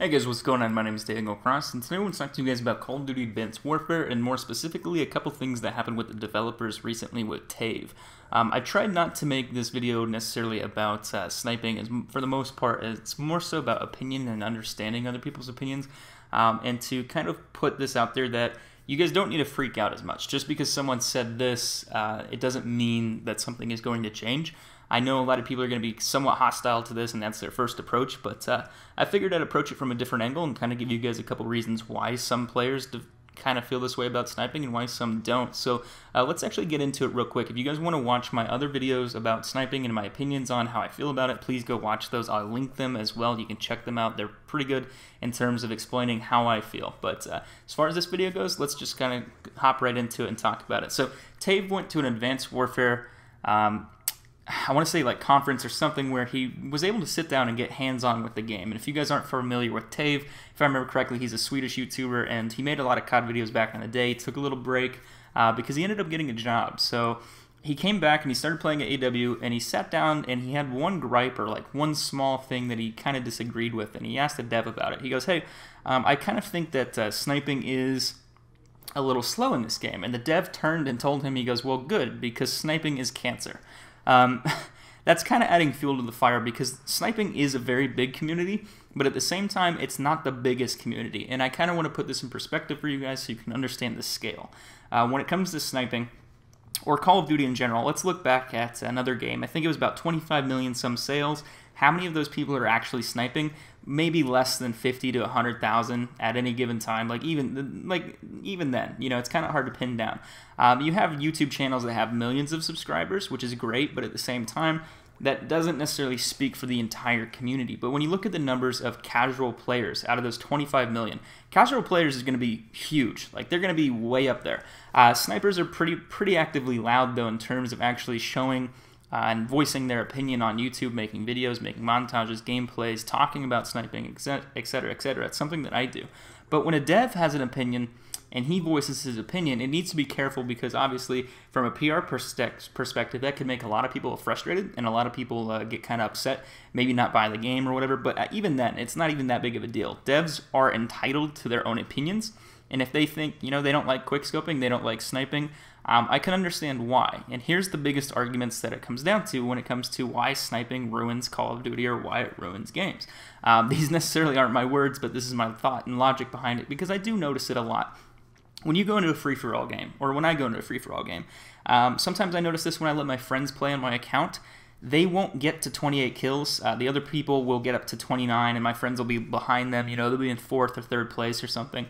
Hey guys, what's going on? My name is Daniel Cross, and today I want to talk to you guys about Call of Duty Advanced Warfare, and more specifically, a couple things that happened with the developers recently with TAVE. I tried not to make this video necessarily about sniping, as for the most part, it's more so about opinion and understanding other people's opinions, and to kind of put this out there that you guys don't need to freak out as much. Just because someone said this, it doesn't mean that something is going to change. I know a lot of people are going to be somewhat hostile to this, and that's their first approach, but I figured I'd approach it from a different angle and kind of give you guys a couple reasons why some players kind of feel this way about sniping and why some don't. So let's actually get into it real quick. If you guys want to watch my other videos about sniping and my opinions on how I feel about it, please go watch those. I'll link them as well. You can check them out. They're pretty good in terms of explaining how I feel. But as far as this video goes, let's just kind of hop right into it and talk about it. So TAVE went to an Advanced Warfare I want to say like conference or something where he was able to sit down and get hands-on with the game. And if you guys aren't familiar with TAVE, if I remember correctly, he's a Swedish YouTuber, and he made a lot of COD videos back in the day. He took a little break because he ended up getting a job. So he came back and he started playing at AW, and he sat down and he had one gripe or like one small thing that he kind of disagreed with, and he asked the dev about it. He goes, hey, I kind of think that sniping is a little slow in this game. And the dev turned and told him, he goes, well, good, because sniping is cancer. That's kind of adding fuel to the fire, because sniping is a very big community, but at the same time, it's not the biggest community. And I kind of want to put this in perspective for you guys so you can understand the scale. When it comes to sniping, or Call of Duty in general, let's look back at another game. I think it was about 25 million some sales. How many of those people are actually sniping? Maybe less than 50 to 100,000 at any given time. Even then, you know, it's kind of hard to pin down. You have YouTube channels that have millions of subscribers, which is great, but at the same time, that doesn't necessarily speak for the entire community. But when you look at the numbers of casual players out of those 25 million, casual players is going to be huge. Like, they're going to be way up there. Snipers are pretty actively loud, though, in terms of actually showing and voicing their opinion on YouTube, making videos, making montages, gameplays, talking about sniping, etc., etc. It's something that I do. But when a dev has an opinion and he voices his opinion, it needs to be careful, because obviously from a PR perspective, that could make a lot of people frustrated, and a lot of people get kind of upset, maybe not buy the game or whatever. But even then, it's not even that big of a deal. Devs are entitled to their own opinions, and if they think, you know, they don't like quickscoping, they don't like sniping, I can understand why. And here's the biggest arguments that it comes down to when it comes to why sniping ruins Call of Duty, or why it ruins games. These necessarily aren't my words, but this is my thought and logic behind it, because I do notice it a lot. When you go into a free-for-all game, or when I go into a free-for-all game, sometimes I notice this when I let my friends play on my account. They won't get to 28 kills. The other people will get up to 29, and my friends will be behind them. You know, they'll be in 4th or 3rd place or something.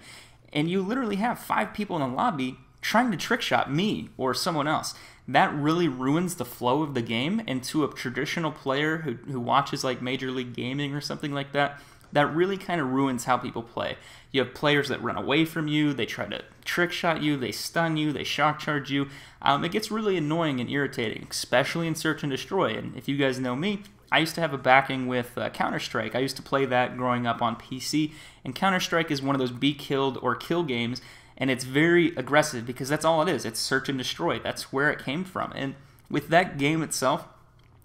And you literally have 5 people in the lobby trying to trick shot me or someone else. That really ruins the flow of the game. And to a traditional player who watches like Major League Gaming or something like that, that really kind of ruins how people play. You have players that run away from you, they try to trick shot you, they stun you, they shock charge you. It gets really annoying and irritating, especially in Search and Destroy. And if you guys know me, I used to have a backing with Counter-Strike. I used to play that growing up on PC, and Counter-Strike is one of those be killed or kill games, and it's very aggressive because that's all it is. It's Search and Destroy. That's where it came from. And with that game itself,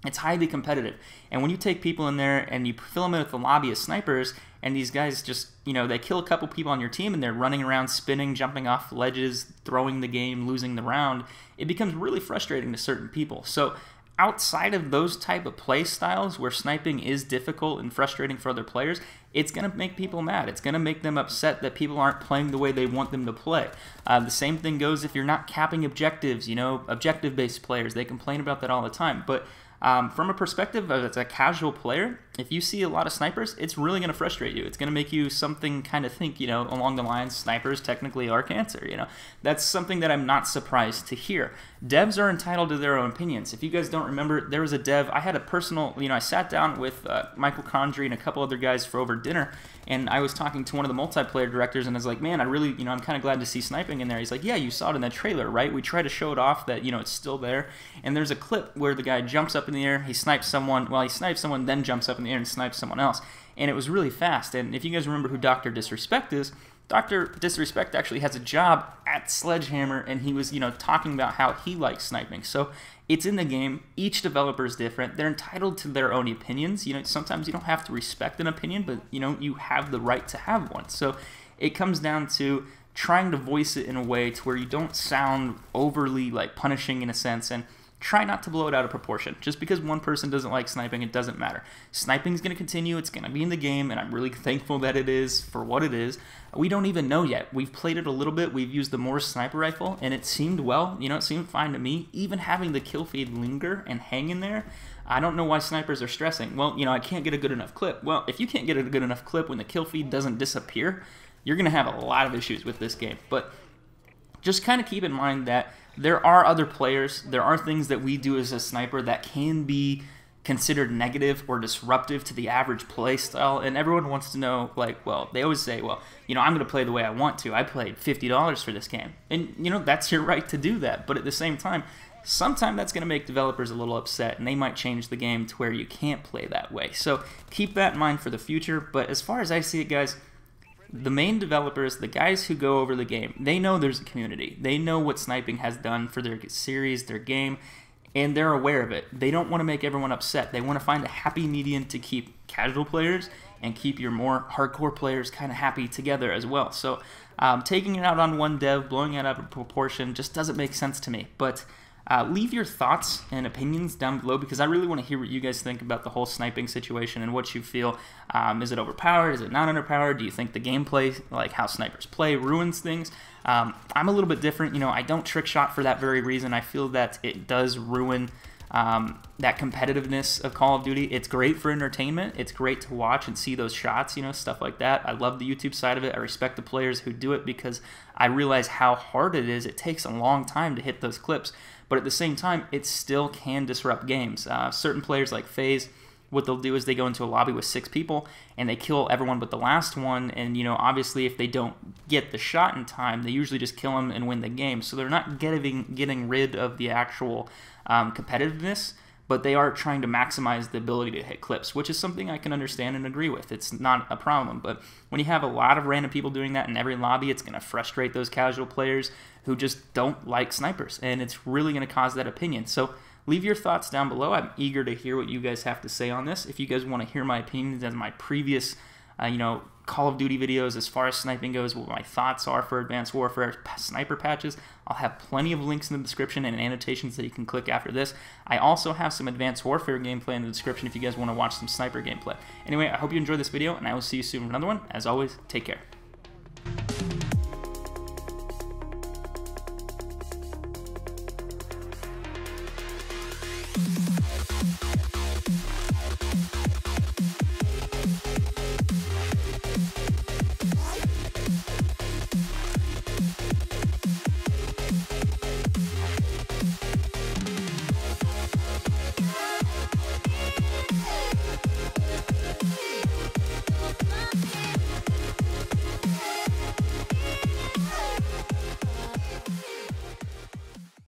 it's highly competitive. And when you take people in there and you fill them in with a lobby of snipers, and these guys just, you know, they kill a couple people on your team and they're running around, spinning, jumping off ledges, throwing the game, losing the round, it becomes really frustrating to certain people. So outside of those type of play styles where sniping is difficult and frustrating for other players, it's going to make people mad. It's going to make them upset that people aren't playing the way they want them to play. The same thing goes if you're not capping objectives. You know, objective-based players, they complain about that all the time. But from a perspective of as a casual player, if you see a lot of snipers, it's really going to frustrate you. It's going to make you something kind of think, you know, along the lines, snipers technically are cancer, you know. That's something that I'm not surprised to hear. Devs are entitled to their own opinions. If you guys don't remember, there was a dev, I had a personal, you know, I sat down with Michael Condrey and a couple other guys for over dinner, and I was talking to one of the multiplayer directors, and I was like, man, I really, you know, I'm kind of glad to see sniping in there. He's like, yeah, you saw it in that trailer, right? We try to show it off that, you know, it's still there. And there's a clip where the guy jumps up in the air, he snipes someone, well, he snipes someone, then jumps up in the air and snipes someone else. And it was really fast. And if you guys remember who Dr. Disrespect is, Dr. Disrespect actually has a job at Sledgehammer, and he was, talking about how he likes sniping. So it's in the game. Each developer is different. They're entitled to their own opinions. Sometimes you don't have to respect an opinion, but, you have the right to have one. So it comes down to trying to voice it in a way to where you don't sound overly, punishing in a sense, and try not to blow it out of proportion. Just because one person doesn't like sniping, it doesn't matter. Sniping is going to continue. It's going to be in the game, and I'm really thankful that it is for what it is. We don't even know yet. We've played it a little bit. We've used the Morse sniper rifle, and it seemed well. It seemed fine to me. Even having the kill feed linger and hang in there, I don't know why snipers are stressing. Well, I can't get a good enough clip. Well, if you can't get a good enough clip when the kill feed doesn't disappear, you're going to have a lot of issues with this game. But just kind of keep in mind that there are other players, there are things that we do as a sniper that can be considered negative or disruptive to the average play style, and everyone wants to know, they always say, I'm going to play the way I want to. I paid $50 for this game. And, that's your right to do that, but at the same time, sometimes that's going to make developers a little upset, and they might change the game to where you can't play that way. So keep that in mind for the future, but as far as I see it, guys, the main developers, the guys who go over the game, they know there's a community. They know what sniping has done for their series, their game, and they're aware of it. They don't want to make everyone upset. They want to find a happy median to keep casual players and keep your more hardcore players kind of happy together as well. So taking it out on one dev, blowing it out of proportion just doesn't make sense to me. But leave your thoughts and opinions down below, because I really want to hear what you guys think about the whole sniping situation and what you feel. Is it overpowered? Is it not underpowered? Do you think the gameplay, like how snipers play, ruins things? I'm a little bit different. I don't trick shot for that very reason. I feel that it does ruin that competitiveness of Call of Duty. It's great for entertainment. It's great to watch and see those shots, stuff like that. I love the YouTube side of it. I respect the players who do it because I realize how hard it is. It takes a long time to hit those clips, but at the same time, it still can disrupt games. Certain players like FaZe, what they'll do is they go into a lobby with 6 people and they kill everyone but the last one, and obviously if they don't get the shot in time, they usually just kill them and win the game. So they're not getting rid of the actual competitiveness, but they are trying to maximize the ability to hit clips, which is something I can understand and agree with. It's not a problem, but when you have a lot of random people doing that in every lobby, it's going to frustrate those casual players who just don't like snipers, and it's really going to cause that opinion. So leave your thoughts down below. I'm eager to hear what you guys have to say on this. If you guys want to hear my opinions as my previous, Call of Duty videos as far as sniping goes, what my thoughts are for Advanced Warfare sniper patches, I'll have plenty of links in the description and annotations that you can click after this. I also have some Advanced Warfare gameplay in the description if you guys want to watch some sniper gameplay. Anyway, I hope you enjoyed this video, and I will see you soon with another one. As always, take care.